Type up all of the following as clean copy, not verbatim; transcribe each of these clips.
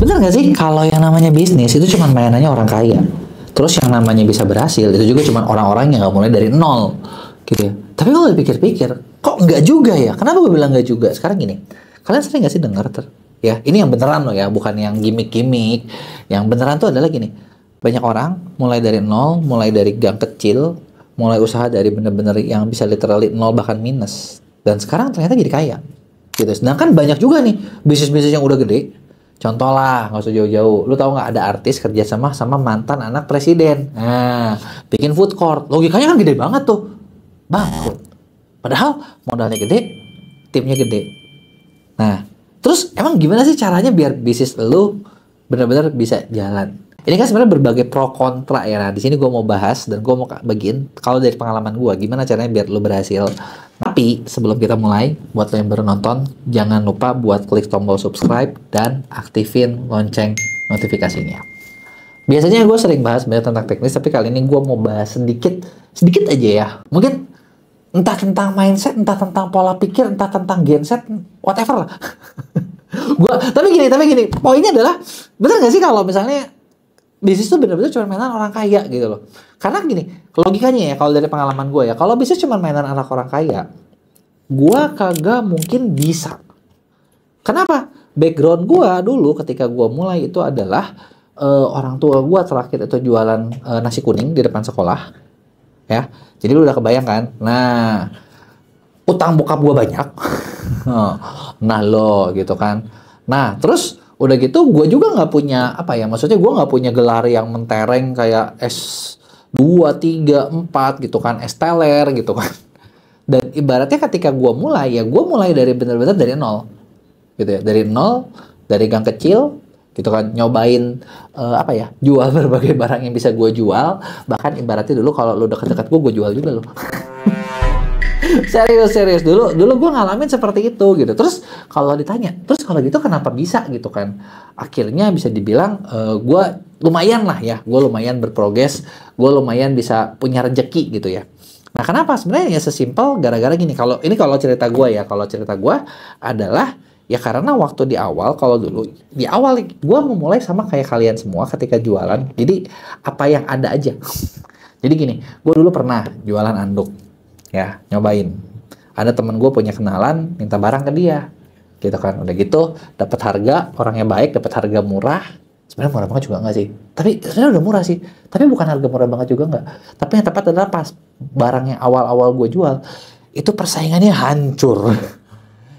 Bener gak sih? Kalau yang namanya bisnis itu cuma mainannya orang kaya. Terus yang namanya bisa berhasil itu juga cuma orang-orang yang nggak mulai dari nol, gitu ya. Tapi kalau dipikir-pikir, kok nggak juga ya? Kenapa gue bilang nggak juga? Sekarang gini, kalian sering nggak sih dengar ya? Ini yang beneran loh ya, bukan yang gimmick-gimmick. Yang beneran tuh adalah gini, banyak orang mulai dari nol, mulai dari gang kecil, mulai usaha dari bener-bener yang bisa literally nol bahkan minus. Dan sekarang ternyata jadi kaya, gitu. Sedangkan banyak juga nih bisnis-bisnis yang udah gede. Contoh lah, nggak usah jauh-jauh. Lu tahu nggak ada artis kerja sama mantan anak presiden. Nah, bikin food court. Logikanya kan gede banget tuh. Bangkrut. Padahal modalnya gede, timnya gede. Nah, terus emang gimana sih caranya biar bisnis lu benar-benar bisa jalan? Ini kan sebenarnya berbagai pro kontra ya. Nah, di sini gue mau bahas dan gue mau bagiin kalau dari pengalaman gue gimana caranya biar lu berhasil. Tapi sebelum kita mulai, buat lo yang baru nonton, jangan lupa buat klik tombol subscribe dan aktifin lonceng notifikasinya. Biasanya gue sering bahas banyak tentang teknis, tapi kali ini gue mau bahas sedikit aja ya. Mungkin entah tentang mindset, entah tentang pola pikir, entah tentang genset, whatever lah. Tapi gini, poinnya adalah, bener gak sih kalau misalnya bisnis tuh bener-bener cuma mainan orang kaya gitu loh. Karena gini, logikanya ya, kalau dari pengalaman gue ya, kalau bisnis cuma mainan anak orang kaya, gue kagak mungkin bisa. Kenapa? Background gue dulu ketika gue mulai itu adalah orang tua gue terakhir itu jualan nasi kuning di depan sekolah, ya. Jadi lu udah kebayang kan? Nah, utang bokap gue banyak. Nah lo gitu kan. Nah terus udah gitu gue juga nggak punya apa ya, maksudnya gue nggak punya gelar yang mentereng kayak S2, 3, 4 gitu kan, S teler gitu kan. Dan ibaratnya ketika gue mulai dari bener-bener dari nol gitu ya, dari nol, dari gang kecil gitu kan, nyobain jual berbagai barang yang bisa gue jual. Bahkan ibaratnya dulu kalau lu deket-deket gue jual juga loh. Serius dulu gue ngalamin seperti itu gitu. Terus kalau ditanya, terus kalau gitu kenapa bisa gitu kan, akhirnya bisa dibilang gue lumayan lah ya, gue lumayan berprogres, gue lumayan bisa punya rejeki gitu ya. Nah kenapa? Sebenarnya ya sesimpel gara-gara gini. Kalau cerita gue adalah ya karena waktu di awal, kalau dulu di awal gue memulai sama kayak kalian semua ketika jualan. Jadi apa yang ada aja. Jadi gini, gue dulu pernah jualan anduk ya, nyobain. Ada temen gue punya kenalan, minta barang ke dia gitu kan. Udah gitu dapat harga, orangnya baik, dapat harga murah. Sebenarnya murah banget juga nggak sih, tapi sebenarnya udah murah sih, tapi bukan harga murah banget juga nggak. Tapi yang tepat adalah pas barang yang awal-awal gue jual itu persaingannya hancur.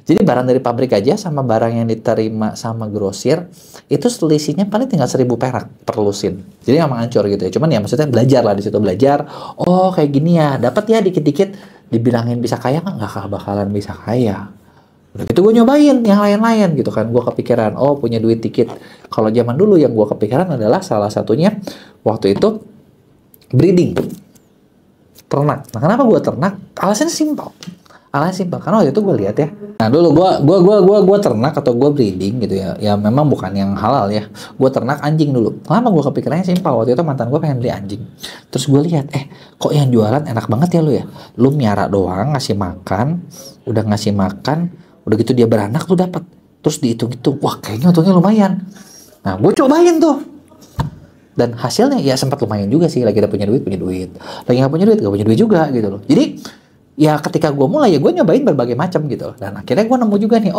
Jadi barang dari pabrik aja sama barang yang diterima sama grosir itu selisihnya paling tinggal 1.000 perak per lusin. Jadi emang hancur gitu ya. Cuman ya maksudnya belajar lah di situ, belajar. Oh kayak gini ya, dapat ya dikit-dikit. Dibilangin bisa kaya nggak bakalan bisa kaya. Udah gitu gue nyobain yang lain-lain gitu kan. Gue kepikiran, oh punya duit dikit. Kalau zaman dulu yang gue kepikiran adalah salah satunya waktu itu breeding, ternak. Nah kenapa gue ternak? Alasannya simpel. Karena waktu itu gue lihat ya. Nah dulu gue ternak atau gue breeding gitu ya. Ya memang bukan yang halal ya. Gue ternak anjing dulu. Kenapa gue kepikirannya simpel? Waktu itu mantan gue pengen beli anjing. Terus gue lihat, kok yang jualan enak banget ya lu ya. Lu miara doang, ngasih makan, udah ngasih makan, udah gitu dia beranak tuh dapat. Terus dihitung-hitung, wah kayaknya untungnya lumayan. Nah gue cobain tuh. Dan hasilnya ya sempat lumayan juga sih. Lagi kita punya duit. Lagi nggak punya duit juga gitu loh. Jadi ya ketika gue mulai ya gue nyobain berbagai macam gitu. Dan akhirnya gue nemu juga nih,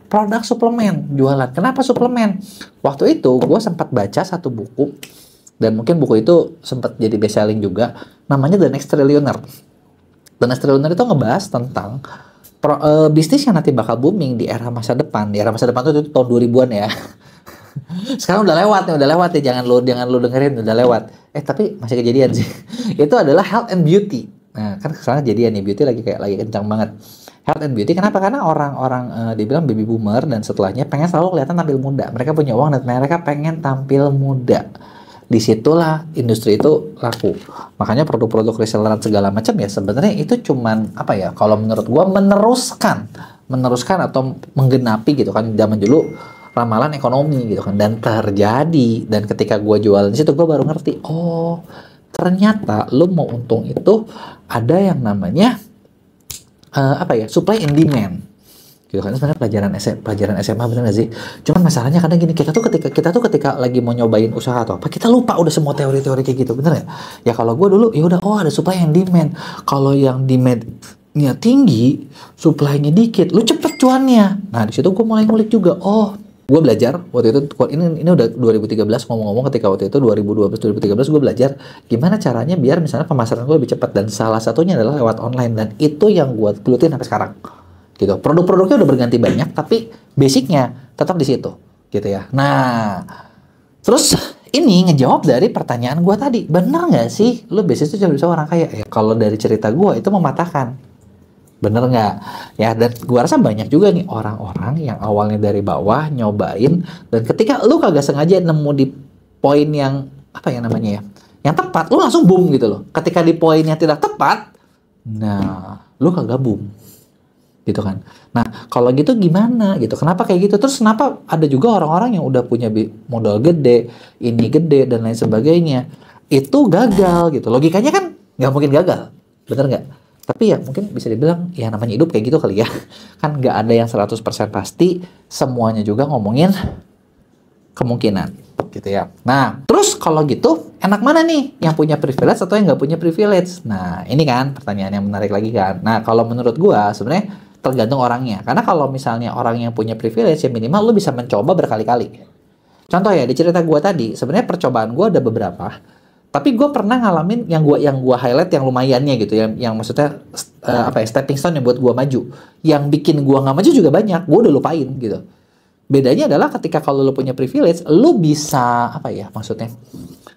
produk suplemen jualan. Kenapa suplemen? Waktu itu gue sempat baca satu buku, dan mungkin buku itu sempat jadi best selling juga, namanya The Next Trillionaire. The Next Trillionaire itu ngebahas tentang bisnis yang nanti bakal booming di era masa depan. Di era masa depan itu tahun 2000-an ya. Sekarang udah lewat ya, jangan lu dengerin, udah lewat. Tapi masih kejadian sih. Itu adalah health and beauty. Nah, kan sekarang jadian nih, beauty lagi kencang banget. Health and beauty, kenapa? Karena orang-orang dibilang baby boomer dan setelahnya pengen selalu kelihatan tampil muda. Mereka punya uang dan mereka pengen tampil muda. Disitulah industri itu laku. Makanya produk-produk reselleran segala macam ya sebenarnya itu cuman kalau menurut gua meneruskan atau menggenapi gitu kan zaman dulu ramalan ekonomi gitu kan, dan terjadi. Dan ketika gua jualan di situ gua baru ngerti, ternyata lo mau untung itu ada yang namanya supply and demand gitu kan. Sebenarnya pelajaran SMA bener gak sih? Cuman masalahnya kadang gini, kita tuh ketika lagi mau nyobain usaha atau apa, kita lupa udah semua teori-teori kayak gitu, bener gak? Ya kalau gue dulu ya udah, oh ada supply yang demand. Kalau yang demand-nya tinggi, supply-nya dikit, lu cepet cuannya. Nah di situ gue mulai ngulik juga. Oh, gue belajar waktu itu, ini udah 2013 ngomong-ngomong, ketika waktu itu 2012 gue belajar gimana caranya biar misalnya pemasaran gue lebih cepat, dan salah satunya adalah lewat online, dan itu yang gue gelutin sampai sekarang gitu. Produk-produknya udah berganti banyak, tapi basicnya tetap di situ gitu ya. Nah terus ini ngejawab dari pertanyaan gue tadi, bener nggak sih lu bisnis itu cuma bisa orang kaya? Ya kalau dari cerita gue itu mematahkan, bener nggak ya? Dan gue rasa banyak juga nih orang-orang yang awalnya dari bawah nyobain, dan ketika lu kagak sengaja nemu di poin yang apa ya namanya ya, yang tepat, lu langsung boom gitu loh. Ketika di poin yang tidak tepat, nah lu kagak boom gitu kan. Nah kalau gitu gimana gitu, kenapa kayak gitu? Terus kenapa ada juga orang-orang yang udah punya modal gede, ini gede dan lain sebagainya, itu gagal gitu? Logikanya kan nggak mungkin gagal, bener nggak? Tapi ya mungkin bisa dibilang ya namanya hidup kayak gitu kali ya. Kan nggak ada yang 100% pasti, semuanya juga ngomongin kemungkinan gitu ya. Nah terus kalau gitu enak mana nih, yang punya privilege atau yang nggak punya privilege? Nah ini kan pertanyaan yang menarik lagi kan. Nah kalau menurut gua sebenarnya tergantung orangnya. Karena kalau misalnya orang yang punya privilege, ya minimal lu bisa mencoba berkali-kali. Contoh ya, di cerita gua tadi, sebenarnya percobaan gua ada beberapa. Tapi gue pernah ngalamin yang gua highlight yang lumayannya gitu, yang maksudnya stepping stone yang buat gua maju. Yang bikin gua nggak maju juga banyak, gua udah lupain gitu. Bedanya adalah ketika kalau lu punya privilege, lu bisa apa ya maksudnya?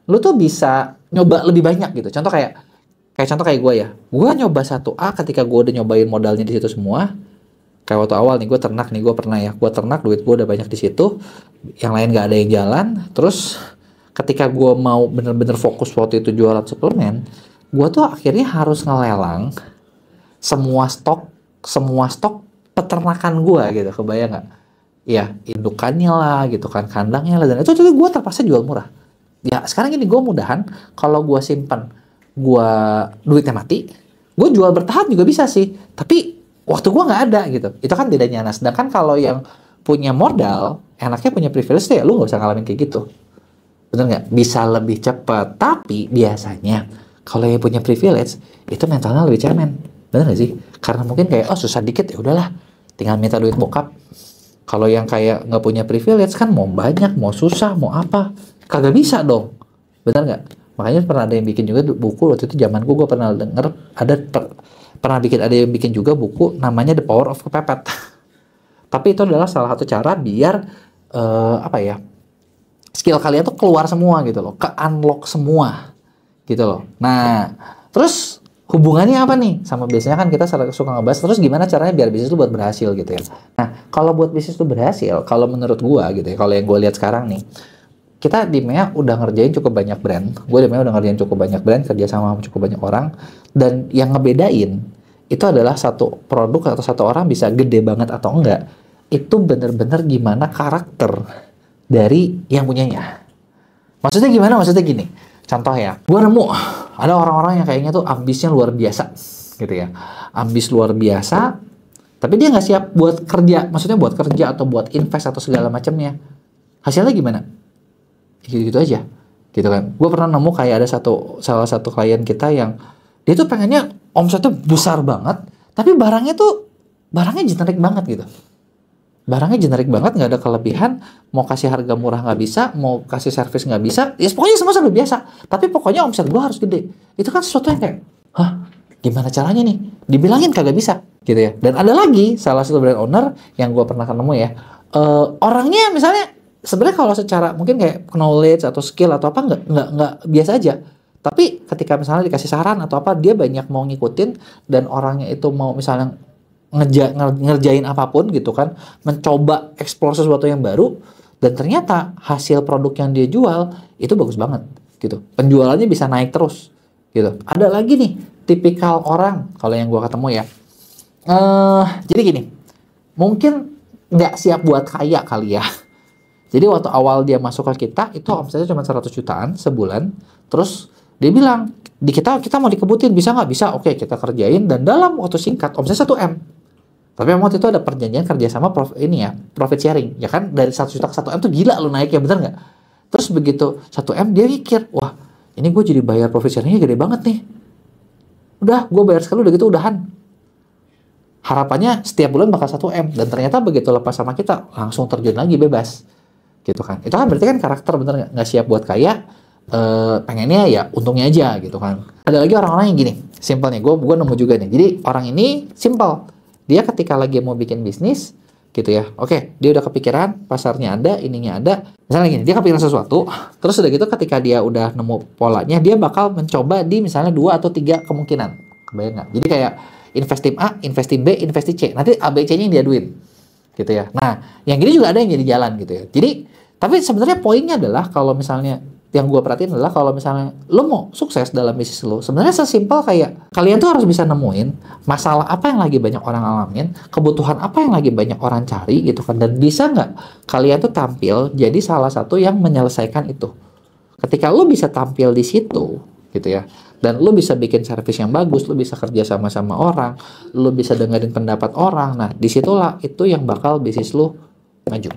Lu tuh bisa nyoba lebih banyak gitu. Contoh kayak gue ya, gue nyoba 1A ketika gue udah nyobain modalnya di situ semua. Kayak waktu awal nih, gue ternak nih, gue pernah ya, gue ternak, duit gue udah banyak di situ, yang lain gak ada yang jalan. Terus ketika gue mau bener-bener fokus waktu itu jualan suplemen, gue tuh akhirnya harus ngelelang semua stok peternakan gue gitu, kebayang nggak? Ya indukannya lah gitu kan, kandangnya lah, dan itu gue terpaksa jual murah. Ya sekarang ini gue mudahan kalau gue simpan, gue duitnya mati, gue jual bertahan juga bisa sih, tapi waktu gue nggak ada gitu. Itu kan bedanya. Nah sedangkan kalau yang punya modal, enaknya punya privilege ya, lu nggak usah ngalamin kayak gitu, bener nggak? Bisa lebih cepat. Tapi biasanya kalau yang punya privilege itu mentalnya lebih cemen, bener nggak sih? Karena mungkin kayak oh susah dikit ya udahlah, tinggal minta duit bokap. Kalau yang kayak nggak punya privilege kan mau banyak, mau susah, mau apa, kagak bisa dong, bener nggak? Makanya pernah ada yang bikin juga buku waktu itu, zaman gue pernah denger ada yang bikin juga buku namanya The Power of Kepepet. Tapi itu adalah salah satu cara biar skill kalian tuh keluar semua gitu loh, ke-unlock semua gitu loh. Nah terus hubungannya apa nih sama biasanya kan kita suka ngebahas terus gimana caranya biar bisnis lu buat berhasil gitu ya. Nah kalau buat bisnis lu berhasil, kalau menurut gue gitu ya, kalau yang gue lihat sekarang nih, kita di MEA udah ngerjain cukup banyak brand. Gue di MEA udah ngerjain cukup banyak brand, kerja sama cukup banyak orang. Dan yang ngebedain itu adalah satu produk atau satu orang bisa gede banget atau enggak, itu bener-bener gimana karakter dari yang punyanya. Maksudnya gimana? Maksudnya gini, contoh ya, gue nemu ada orang-orang yang kayaknya tuh ambisnya luar biasa gitu ya. Ambis luar biasa, tapi dia nggak siap buat kerja. Maksudnya buat kerja atau buat invest atau segala macamnya. Hasilnya gimana? Gitu-gitu aja gitu kan. Gue pernah nemu kayak ada salah satu klien kita yang dia tuh pengennya omsetnya besar banget, tapi barangnya generik banget gitu. Barangnya generik banget, nggak ada kelebihan, mau kasih harga murah nggak bisa, mau kasih servis nggak bisa, ya pokoknya semua serba biasa. Tapi pokoknya omset gue harus gede. Itu kan sesuatu yang kayak, hah, gimana caranya nih? Dibilangin kagak bisa gitu ya. Dan ada lagi salah satu brand owner yang gue pernah ketemu ya, orangnya misalnya sebenarnya kalau secara mungkin kayak knowledge atau skill atau apa nggak biasa aja. Tapi ketika misalnya dikasih saran atau apa, dia banyak mau ngikutin, dan orangnya itu mau misalnya ngerjain apapun gitu kan, mencoba explore sesuatu yang baru, dan ternyata hasil produk yang dia jual itu bagus banget gitu. Penjualannya bisa naik terus gitu. Ada lagi nih tipikal orang kalau yang gua ketemu ya. Jadi gini, mungkin nggak siap buat kaya kali ya. Jadi waktu awal dia masuk ke kita itu omsetnya cuma 100 jutaan sebulan. Terus dia bilang, kita mau dikebutin bisa nggak? Bisa, oke kita kerjain, dan dalam waktu singkat omset 1 M. Tapi memang waktu itu ada perjanjian kerjasama profit sharing, ya kan, dari 1 juta ke 1 M tuh gila lu naik ya, bener nggak? Terus begitu 1 M dia mikir, wah ini gue jadi bayar profit sharingnya gede banget nih. Udah, gue bayar sekali udah gitu udahan. Harapannya setiap bulan bakal 1 M, dan ternyata begitu lepas sama kita langsung terjun lagi bebas, gitu kan? Itu kan berarti kan karakter, bener nggak siap buat kaya, pengennya ya untungnya aja gitu kan. Ada lagi orang-orang yang gini, simpelnya gue nemu juga nih. Jadi orang ini simple. Dia ketika lagi mau bikin bisnis, gitu ya. Oke, dia udah kepikiran, pasarnya ada, ininya ada. Misalnya gini, dia kepikiran sesuatu, terus udah gitu ketika dia udah nemu polanya, dia bakal mencoba di misalnya 2 atau 3 kemungkinan. Kebayang nggak? Jadi kayak invest tim A, invest tim B, invest tim C. Nanti A, B, C-nya yang diaduin. Gitu ya. Nah, yang gini juga ada yang jadi jalan gitu ya. Jadi, tapi sebenarnya poinnya adalah kalau misalnya yang gue perhatiin adalah kalau misalnya lo mau sukses dalam bisnis lo, sebenarnya sesimpel kayak kalian tuh harus bisa nemuin masalah apa yang lagi banyak orang alamin, kebutuhan apa yang lagi banyak orang cari gitu kan, dan bisa nggak kalian tuh tampil jadi salah satu yang menyelesaikan itu. Ketika lo bisa tampil di situ gitu ya, dan lo bisa bikin servis yang bagus, lo bisa kerja sama orang, lo bisa dengerin pendapat orang, nah disitulah itu yang bakal bisnis lo maju.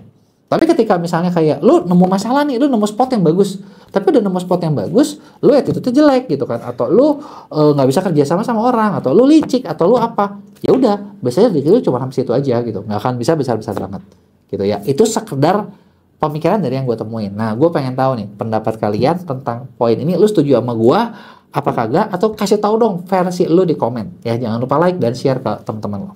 Tapi ketika misalnya kayak lu nemu masalah nih, lu nemu spot yang bagus, tapi udah nemu spot yang bagus, lu attitude-nya jelek gitu kan, atau lu nggak bisa kerja sama orang, atau lu licik, atau lu apa, ya udah, biasanya di situ cuma sampai situ aja gitu, nggak akan bisa besar-besar banget, gitu ya. Itu sekedar pemikiran dari yang gue temuin. Nah, gue pengen tahu nih pendapat kalian tentang poin ini. Lu setuju sama gue apa kagak? Atau kasih tahu dong versi lu di komen ya. Jangan lupa like dan share ke teman-teman lo.